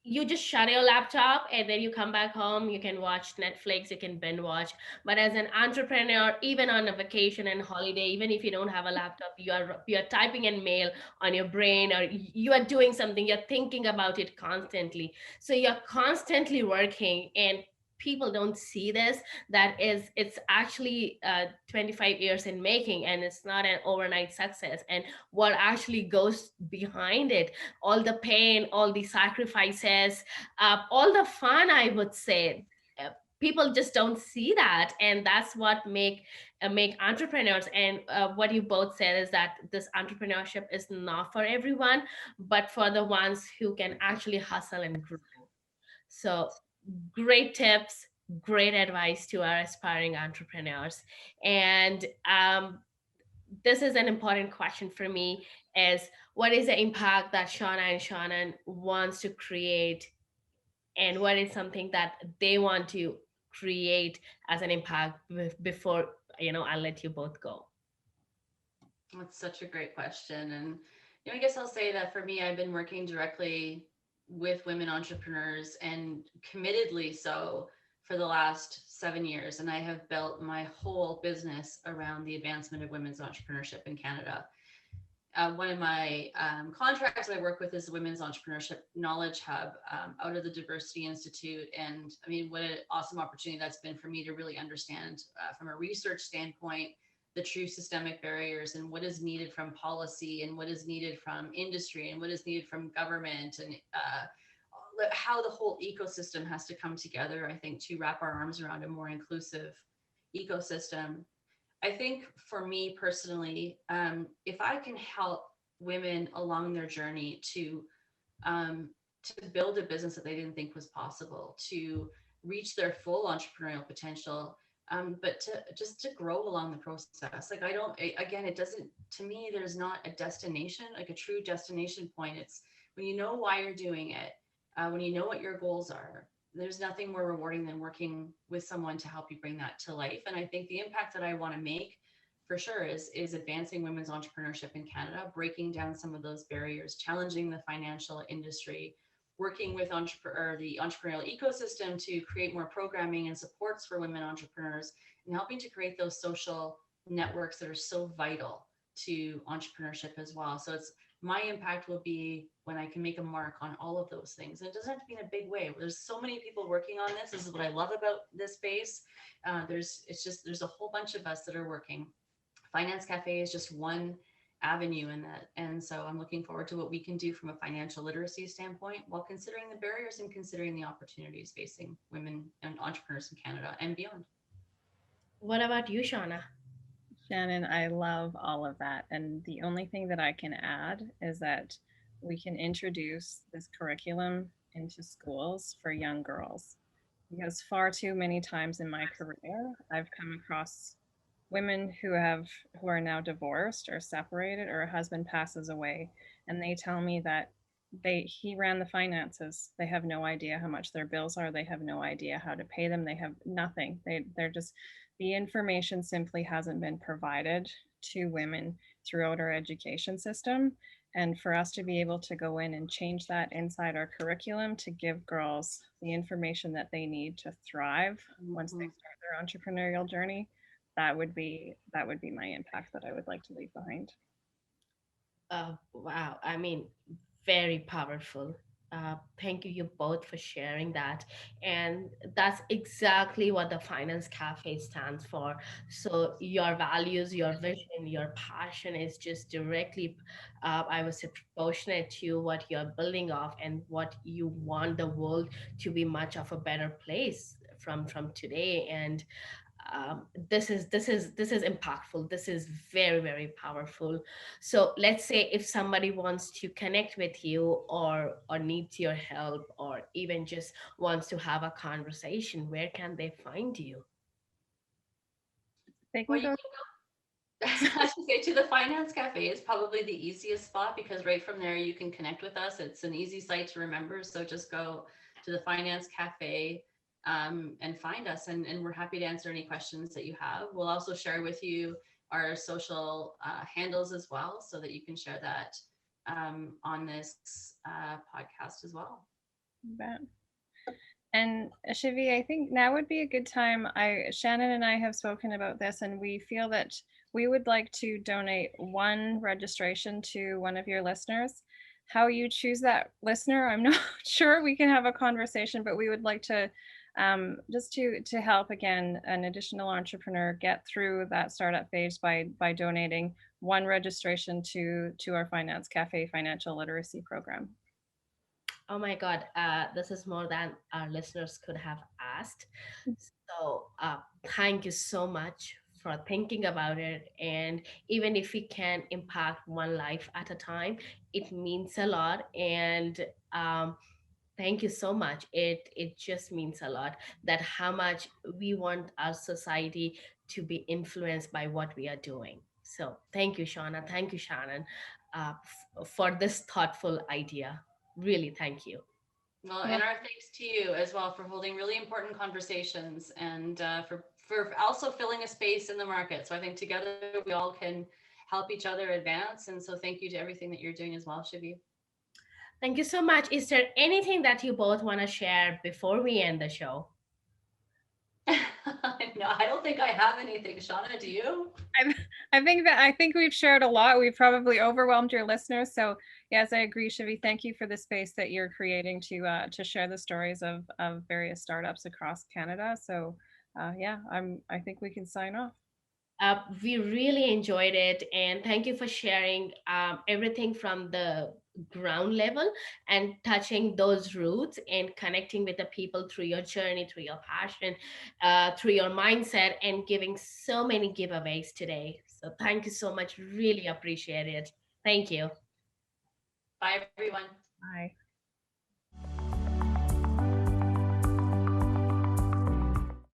you just shut your laptop and then you come back home, you can watch Netflix, you can binge watch. But as an entrepreneur, even on a vacation and holiday, even if you don't have a laptop, you're typing in mail on your brain, or you are doing something, you're thinking about it constantly. So you're constantly working, and people don't see this, that is, it's actually 25 years in making, and it's not an overnight success, and what actually goes behind it, all the pain, all the sacrifices, all the fun, I would say. People just don't see that, and that's what make entrepreneurs. And what you both said is that this entrepreneurship is not for everyone, but for the ones who can actually hustle and grow. So great tips, great advice to our aspiring entrepreneurs. And this is an important question for me, is what is the impact that Shauna and Shannon wants to create, and what is something that they want to create as an impact before, I'll let you both go. That's such a great question. And I guess I'll say that for me, I've been working directly with women entrepreneurs, and committedly so, for the last 7 years. And I have built my whole business around the advancement of women's entrepreneurship in Canada. One of my contracts I work with is the Women's Entrepreneurship Knowledge Hub, out of the Diversity Institute. And I mean, what an awesome opportunity that's been for me to really understand, from a research standpoint, the true systemic barriers, and what is needed from policy, and what is needed from industry, and what is needed from government, and how the whole ecosystem has to come together, I think, to wrap our arms around a more inclusive ecosystem. I think for me personally, if I can help women along their journey to build a business that they didn't think was possible, to reach their full entrepreneurial potential, but to grow along the process. Like, again, it doesn't, to me, there's not a destination, like a true destination point. It's when you know why you're doing it, when you know what your goals are, there's nothing more rewarding than working with someone to help you bring that to life. And I think the impact that I want to make for sure is advancing women's entrepreneurship in Canada, breaking down some of those barriers, challenging the financial industry, working with the entrepreneurial ecosystem to create more programming and supports for women entrepreneurs, and helping to create those social networks that are so vital to entrepreneurship as well. So it's my impact will be when I can make a mark on all of those things. And it doesn't have to be in a big way. There's so many people working on this. This is what I love about this space. There's a whole bunch of us that are working. Finance Cafe is just one avenue in that. And so I'm looking forward to what we can do from a financial literacy standpoint, while considering the barriers and considering the opportunities facing women and entrepreneurs in Canada and beyond. What about you, Shauna? Shannon, I love all of that. And the only thing that I can add is that we can introduce this curriculum into schools for young girls. Because far too many times in my career, I've come across women who are now divorced or separated, or a husband passes away, and they tell me that he ran the finances. They have no idea how much their bills are. They have no idea how to pay them. They have nothing. They're just, the information simply hasn't been provided to women throughout our education system. And for us to be able to go in and change that inside our curriculum, to give girls the information that they need to thrive once they start their entrepreneurial journey, that would be my impact that I would like to leave behind. Wow. I mean, very powerful. Thank you, you both, for sharing that. And that's exactly what the Finance Cafe stands for. So your values, your vision, your passion is just directly, I would say, proportionate to what you're building off, and what you want the world to be much of a better place from today. And this is impactful. This is very, very powerful. So let's say if somebody wants to connect with you, or needs your help, or even just wants to have a conversation, where can they find you? They Well, can you go. can go, I should say, to the Finance Cafe is probably the easiest spot, because right from there you can connect with us. It's an easy site to remember. So just go to the Finance Cafe, and find us, and we're happy to answer any questions that you have. We'll also share with you our social handles as well, so that you can share that on this podcast as well. Bet. And Shivi, I think now would be a good time. Shannon and I have spoken about this, and we feel that we would like to donate one registration to one of your listeners. How you choose that listener, I'm not sure. We can have a conversation, but we would like to just to help again an additional entrepreneur get through that startup phase by donating one registration to our Finance Cafe financial literacy program. Oh my God, this is more than our listeners could have asked. So, thank you so much for thinking about it. And even if we can impact one life at a time, it means a lot. And thank you so much. It just means a lot that how much we want our society to be influenced by what we are doing. So, thank you, Shauna. Thank you, Shannon, for this thoughtful idea. Really, thank you. Well, Well, and our thanks to you as well for holding really important conversations, and for also filling a space in the market. So I think together we all can help each other advance. And so thank you to everything that you're doing as well, Shivi. Thank you so much. Is there anything that you both want to share before we end the show? No, I don't think I have anything. Shauna, do you? I think we've shared a lot. We've probably overwhelmed your listeners. So yes, I agree, Shivi. Thank you for the space that you're creating to share the stories of various startups across Canada. So yeah, I think we can sign off. We really enjoyed it, and thank you for sharing everything from the ground level and touching those roots and connecting with the people through your journey, through your passion, through your mindset, and giving so many giveaways today. So, thank you so much. Really appreciate it. Thank you. Bye, everyone. Bye.